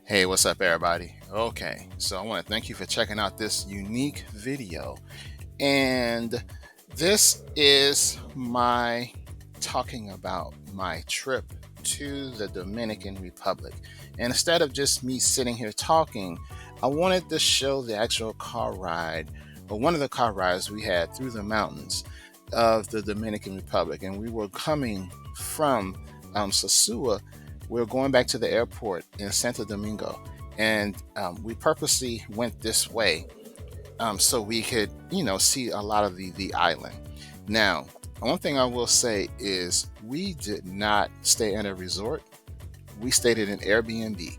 Hey, what's up, everybody? Okay, so I want to thank you for checking out this unique video. And this is my talking about my trip to the Dominican Republic. And instead of just me sitting here talking, I wanted to show the actual car ride, or one of the car rides we had through the mountains of the Dominican Republic. And we were coming from Sosua. We were going back to the airport in Santo Domingo. And we purposely went this way so we could, see a lot of the island. Now, one thing I will say is we did not stay in a resort. We stayed in an Airbnb,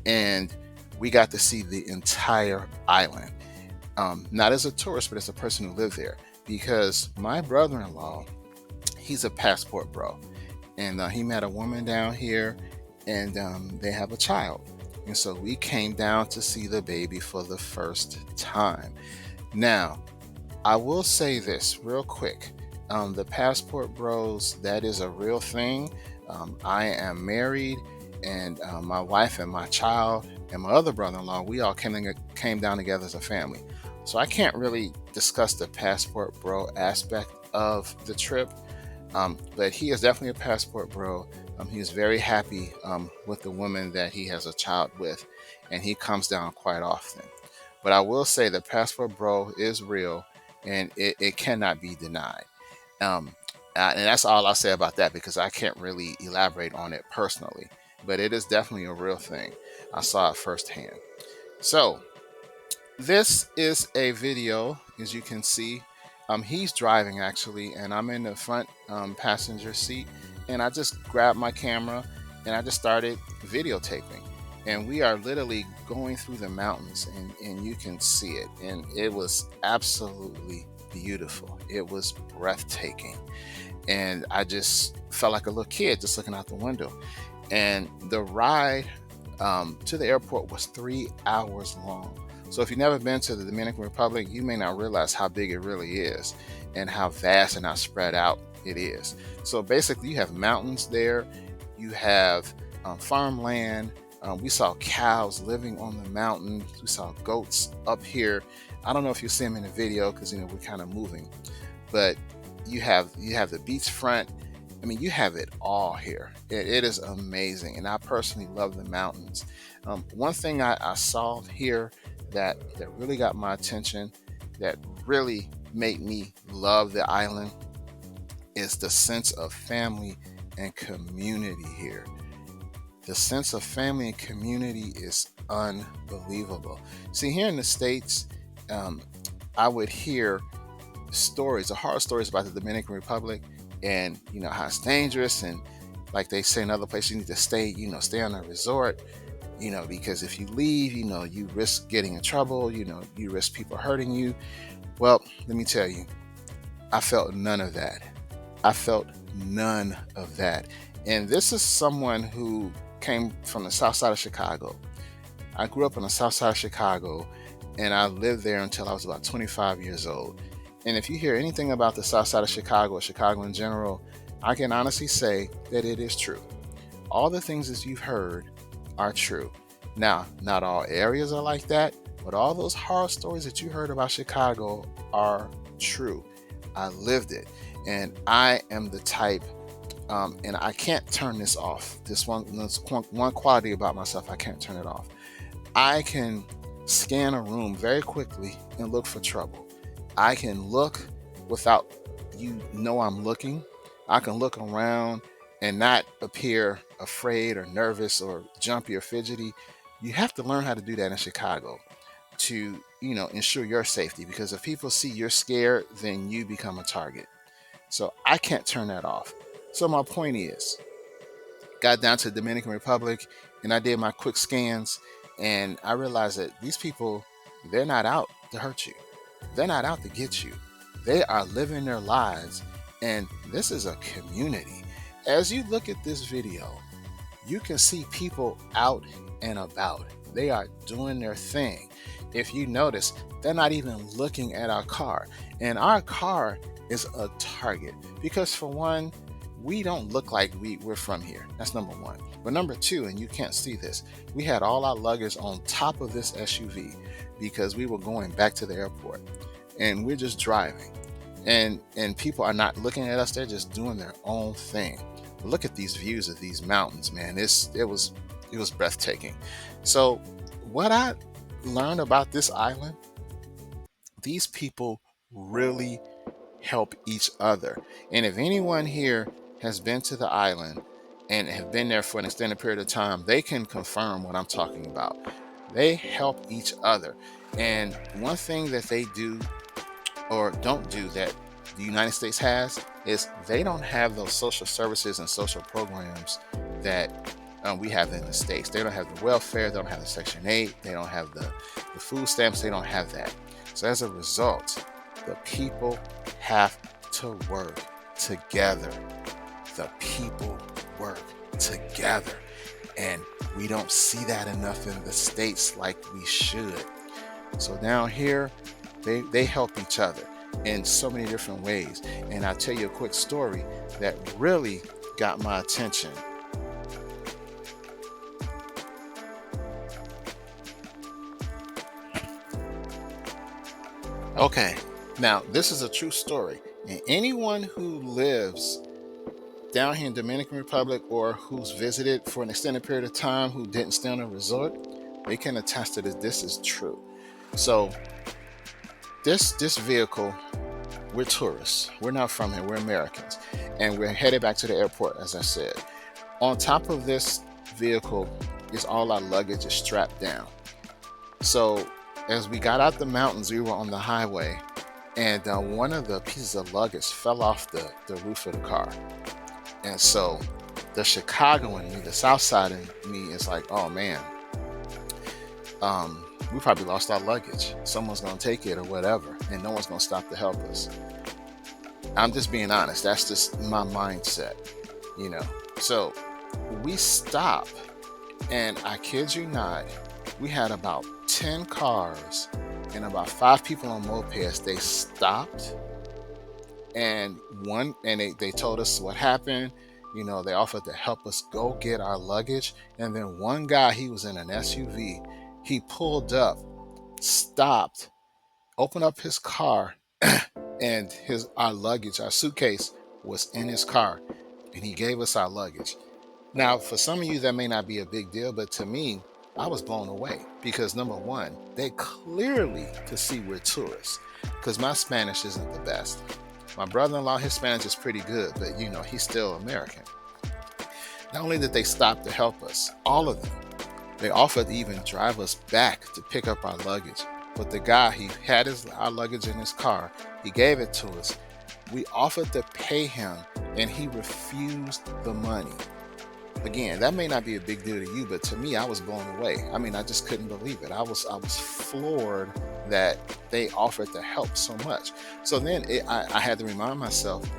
and we got to see the entire island. Not as a tourist, but as a person who lived there, because my brother-in-law, he's a passport bro, and he met a woman down here, and they have a child. And so we came down to see the baby for the first time. Now, I will say this real quick. The passport bros, that is a real thing. I am married, and my wife and my child and my other brother-in-law, we all came down together as a family. So I can't really discuss the passport bro aspect of the trip, but he is definitely a passport bro. He is very happy with the woman that he has a child with, and he comes down quite often. But I will say the passport bro is real, and it cannot be denied. Um, and that's all I'll say about that, because I can't really elaborate on it personally. But it is definitely a real thing. I saw it firsthand. So this is a video, as you can see. He's driving actually, and I'm in the front passenger seat. And I just grabbed my camera and I just started videotaping. And we are literally going through the mountains, and you can see it. And it was absolutely beautiful. It was breathtaking. And I just felt like a little kid just looking out the window. And the ride to the airport was 3 hours long. So if you've never been to the Dominican Republic, you may not realize how big it really is and how vast and how spread out it is. So basically, you have mountains there, you have farmland. We saw cows living on the mountains. We saw goats up here. I don't know if you see them in the video because we're kind of moving, but you have the beachfront. I mean, you have it all here. It is amazing, and I personally love the mountains. One thing I saw here that really got my attention, that really made me love the island, is the sense of family and community here. The sense of family and community is unbelievable. See, here in the States, I would hear stories, the horror stories about the Dominican Republic, and how it's dangerous, and like they say in other places, you need to stay on a resort, because if you leave, you risk getting in trouble, you risk people hurting you. Well, let me tell you, I felt none of that. I felt none of that. And this is someone who came from the south side of Chicago. I grew up on the south side of Chicago, and I lived there until I was about 25 years old. And if you hear anything about the south side of Chicago, or Chicago in general, I can honestly say that it is true. All the things that you've heard are true. Now, not all areas are like that, but all those horror stories that you heard about Chicago are true. I lived it, and I am the type, and I can't turn this off. This one quality about myself, I can't turn it off. I can scan a room very quickly and look for trouble. I can look without I'm looking. I can look around and not appear afraid or nervous or jumpy or fidgety. You have to learn how to do that in Chicago to, ensure your safety, because if people see you're scared, then you become a target. So I can't turn that off. So my point is, got down to the Dominican Republic, and I did my quick scans, and I realized that these people, they're not out to hurt you. They're not out to get you. They are living their lives, and this is a community. As you look at this video, you can see people out and about. They are doing their thing. If you notice, they're not even looking at our car. And our car is a target because, for one, we don't look like we're from here. That's number one. But number two, and you can't see this, we had all our luggage on top of this SUV because we were going back to the airport, and we're just driving, and people are not looking at us, they're just doing their own thing. Look at these views of these mountains, man. It was breathtaking. So what I learned about this island, these people really help each other. And if anyone here has been to the island and have been there for an extended period of time, they can confirm what I'm talking about. They help each other. And one thing that they do or don't do that the United States has is they don't have those social services and social programs that we have in the States. They don't have the welfare, they don't have the Section 8, they don't have the food stamps, they don't have that. So as a result, the people have to work together. The people work together. And we don't see that enough in the States like we should. So down here, they help each other in so many different ways. And I'll tell you a quick story that really got my attention. Okay, now this is a true story. And anyone who lives down here in Dominican Republic or who's visited for an extended period of time who didn't stay on a resort, they can attest to this. This is true. So this vehicle, we're tourists. We're not from here. We're Americans, and we're headed back to the airport. As I said, on top of this vehicle is all our luggage is strapped down. So as we got out the mountains, we were on the highway, and one of the pieces of luggage fell off the roof of the car. And so the Chicago in me, the South Side in me is like, oh man, we probably lost our luggage. Someone's gonna take it or whatever, and no one's gonna stop to help us. I'm just being honest. That's just my mindset, you know. So we stop, and I kid you not, we had about 10 cars and about 5 people on mopeds. They stopped, and they told us what happened. You know, they offered to help us go get our luggage. And then one guy, he was in an SUV. He pulled up, stopped, opened up his car, and our luggage, our suitcase was in his car, and he gave us our luggage. Now, for some of you, that may not be a big deal, but to me, I was blown away because number one, they clearly could see we're tourists because my Spanish isn't the best. My brother-in-law, his Spanish is pretty good, but you know, he's still American. Not only did they stop to help us, all of them, they offered to even drive us back to pick up our luggage. But the guy, he had our luggage in his car. He gave it to us. We offered to pay him, and he refused the money. Again, that may not be a big deal to you, but to me, I was blown away. I mean, I just couldn't believe it. I was floored that they offered to help so much. So then I had to remind myself,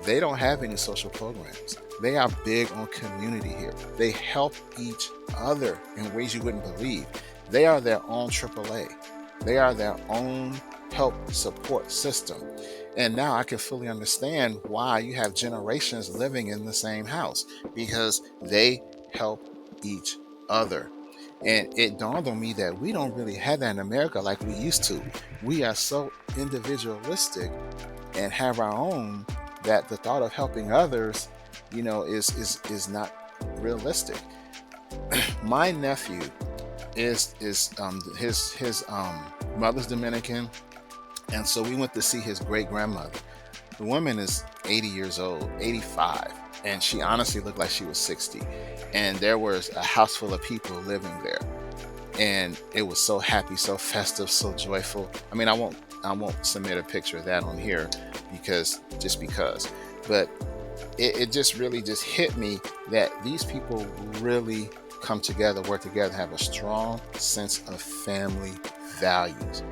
they don't have any social programs. They are big on community here. They help each other in ways you wouldn't believe. They are their own AAA. They are their own help support system. And now I can fully understand why you have generations living in the same house, because they help each other. And it dawned on me that we don't really have that in America like we used to. We are so individualistic and have our own that the thought of helping others, you know, is not realistic. My nephew is his mother's Dominican, and so we went to see his great grandmother. The woman is 80 years old, 85, and she honestly looked like she was 60. And there was a house full of people living there, and it was so happy, so festive, so joyful. I mean, I won't submit a picture of that on here because, but it just really just hit me that these people really come together, work together, have a strong sense of family values.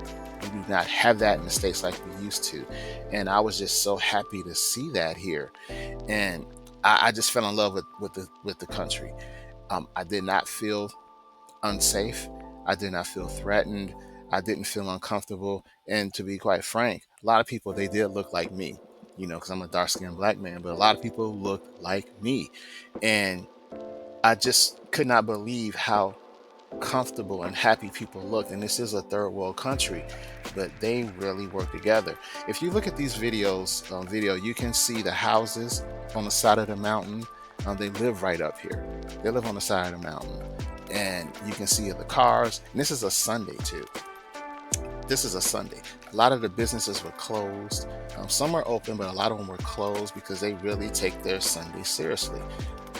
We do not have that in the States like we used to. And I was just so happy to see that here. And I just fell in love with the country. I did not feel unsafe. I did not feel threatened. I didn't feel uncomfortable. And to be quite frank, a lot of people, they did look like me. because I'm a dark skinned black man, but a lot of people look like me. And I just could not believe how comfortable and happy people looked. And this is a third world country, but they really work together. If you look at these videos on video, you can see the houses on the side of the mountain. They live right up here. They live on the side of the mountain, and you can see the cars. And this is a Sunday too. This is a Sunday. A lot of the businesses were closed. Some were open, but a lot of them were closed because they really take their Sunday seriously.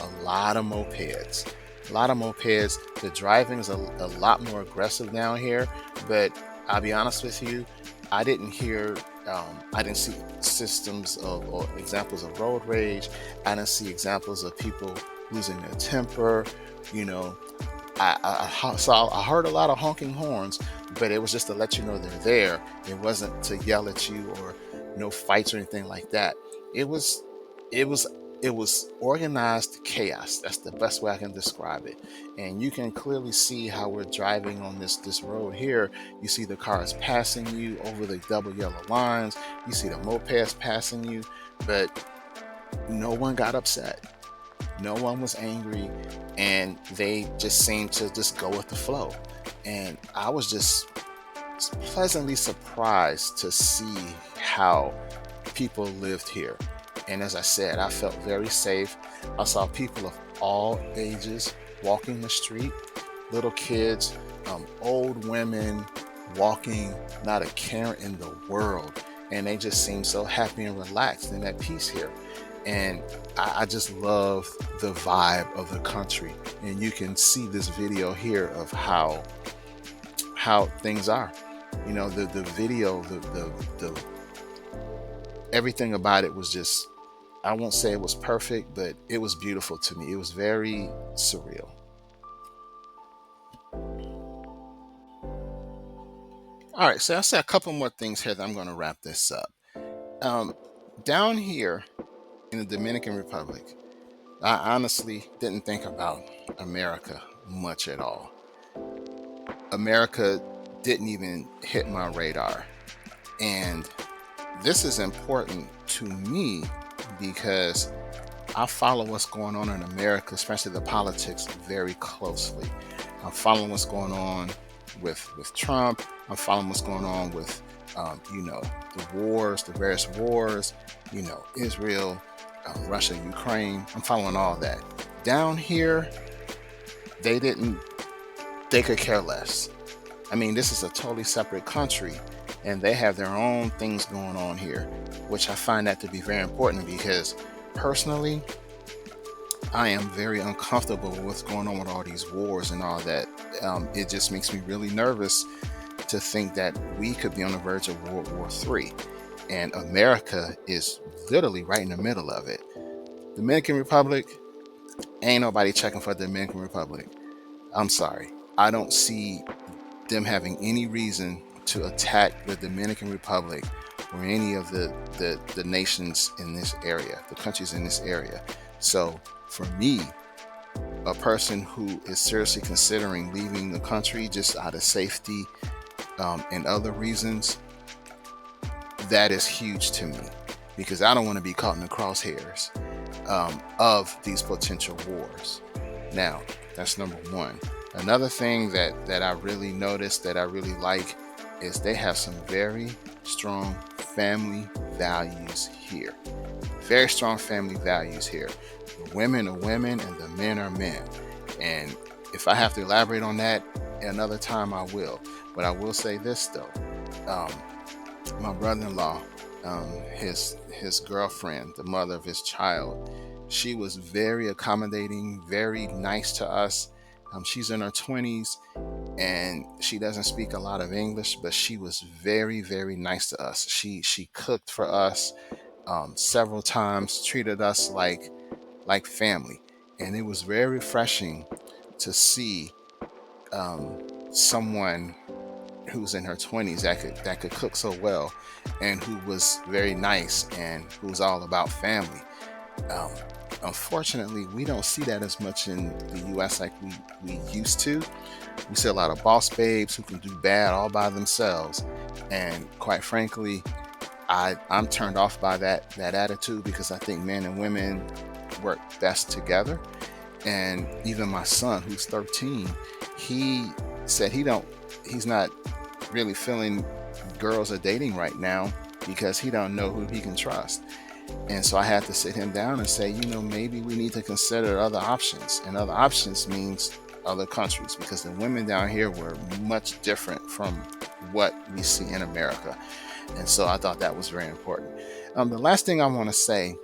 A lot of mopeds. A lot of mopeds. The driving is a lot more aggressive down here, but I'll be honest with you, I didn't see systems of or examples of road rage. I didn't see examples of people losing their temper. You know, I heard a lot of honking horns, but it was just to let you know they're there. It wasn't to yell at you or no fights or anything like that. It was, it was, it was organized chaos. That's the best way I can describe it. And you can clearly see how we're driving on this road here. You see the cars passing you over the double yellow lines. You see the mopeds passing you, but no one got upset. No one was angry, and they just seemed to just go with the flow. And I was just pleasantly surprised to see how people lived here. And as I said, I felt very safe. I saw people of all ages walking the street, little kids, old women walking, not a care in the world. And they just seemed so happy and relaxed and at peace here. And I just love the vibe of the country. And you can see this video here of how things are. The video, the everything about it was just, I won't say it was perfect, but it was beautiful to me. It was very surreal. All right, so I said a couple more things here that I'm going to wrap this up. Um, Down here in the Dominican Republic, I honestly didn't think about America much at all. America didn't even hit my radar. And this is important to me because I follow what's going on in America, especially the politics, very closely. I'm following what's going on with Trump. I'm following what's going on with, the wars, the various wars, Israel, Russia, Ukraine. I'm following all that. Down here, they didn't, they could care less. I mean, this is a totally separate country, and they have their own things going on here, which I find that to be very important because personally, I am very uncomfortable with what's going on with all these wars and all that. It just makes me really nervous to think that we could be on the verge of World War III. And America is literally right in the middle of it. Dominican Republic, ain't nobody checking for the Dominican Republic. I'm sorry. I don't see them having any reason to attack the Dominican Republic or any of the nations in this area, the countries in this area. So for me, a person who is seriously considering leaving the country just out of safety and other reasons, that is huge to me because I don't want to be caught in the crosshairs of these potential wars. Now, that's number one. Another thing that I really noticed that I really like is they have some very strong family values here. Very strong family values here. The women are women and the men are men. And if I have to elaborate on that another time, I will. But I will say this though. My brother-in-law, his girlfriend, the mother of his child, she was very accommodating, very nice to us. She's in her 20s and she doesn't speak a lot of English, but she was very, very nice to us. She cooked for us several times, treated us like family, and it was very refreshing to see someone who's in her 20s that could cook so well and who was very nice and who was all about family. Unfortunately, we don't see that as much in the US like we used to. We see a lot of boss babes who can do bad all by themselves. And quite frankly, I'm turned off by that attitude, because I think men and women work best together. And even my son, who's 13, he said he's not really feeling girls are dating right now because he don't know who he can trust. And so I had to sit him down and say, maybe we need to consider other options. And other options means other countries, because the women down here were much different from what we see in America. And so I thought that was very important. The last thing I want to say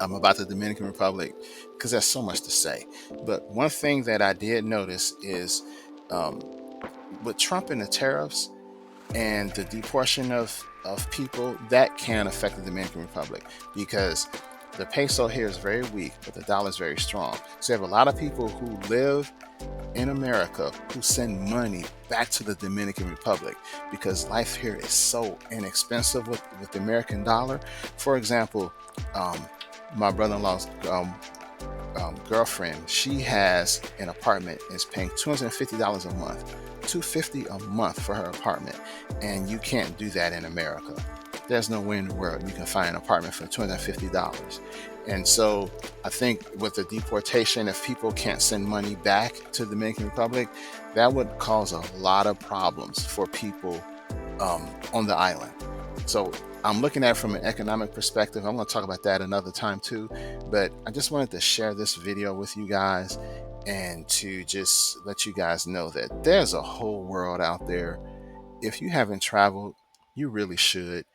about the Dominican Republic, because there's so much to say. But one thing that I did notice is, um, with Trump and the tariffs and the deportation of people, that can affect the Dominican Republic, because the peso here is very weak, but the dollar is very strong. So you have a lot of people who live in America who send money back to the Dominican Republic because life here is so inexpensive with the American dollar. For example, my brother-in-law's girlfriend, she has an apartment, is paying $250 a month, $250 a month for her apartment, and you can't do that in America. There's no way in the world you can find an apartment for $250. And so I think with the deportation, if people can't send money back to the Dominican Republic, that would cause a lot of problems for people on the island. So I'm looking at it from an economic perspective. I'm going to talk about that another time too, but I just wanted to share this video with you guys and to just let you guys know that there's a whole world out there. If you haven't traveled, you really should,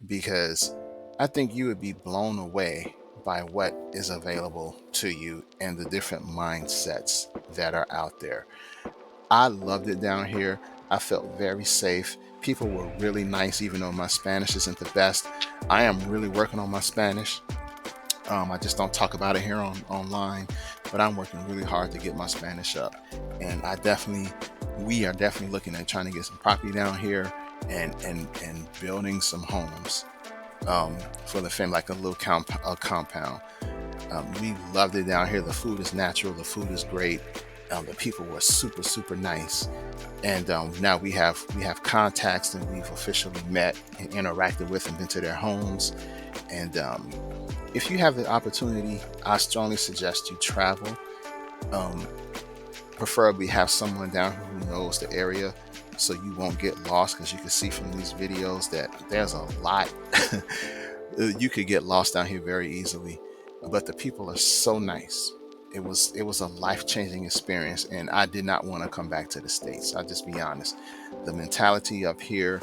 because I think you would be blown away by what is available to you and the different mindsets that are out there. I loved it down here. I felt very safe. People were really nice, even though my Spanish isn't the best. I am really working on my Spanish. I just don't talk about it here online, but I'm working really hard to get my Spanish up. And we are definitely looking at trying to get some property down here and building some homes for the family, like a little compound. We loved it down here. The food is natural. The food is great. The people were super, super nice. And now we have contacts that we've officially met and interacted with and been to their homes. And if you have the opportunity, I strongly suggest you travel. Preferably have someone down here who knows the area, so you won't get lost, because you can see from these videos that there's a lot. You could get lost down here very easily, but the people are so nice. It was a life-changing experience, and I did not want to come back to the States. I'll just be honest. The mentality up here,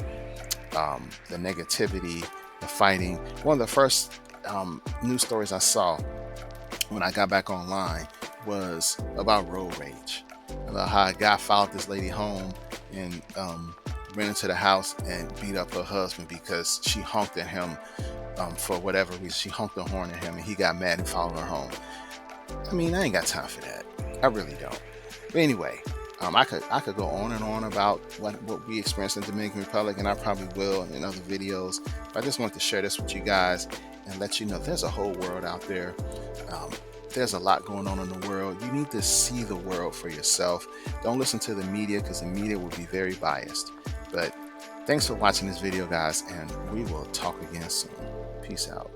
the negativity, the fighting. One of the first news stories I saw when I got back online was about road rage, about how a guy followed this lady home and went into the house and beat up her husband because she honked at him for whatever reason. She honked the horn at him and he got mad and followed her home. I mean, I ain't got time for that. I really don't. But anyway, I could go on and on about what we experienced in the Dominican Republic, and I probably will in other videos. But I just wanted to share this with you guys and let you know there's a whole world out there. There's a lot going on in the world. You need to see the world for yourself. Don't listen to the media, because the media will be very biased. But thanks for watching this video, guys, and we will talk again soon. Peace out.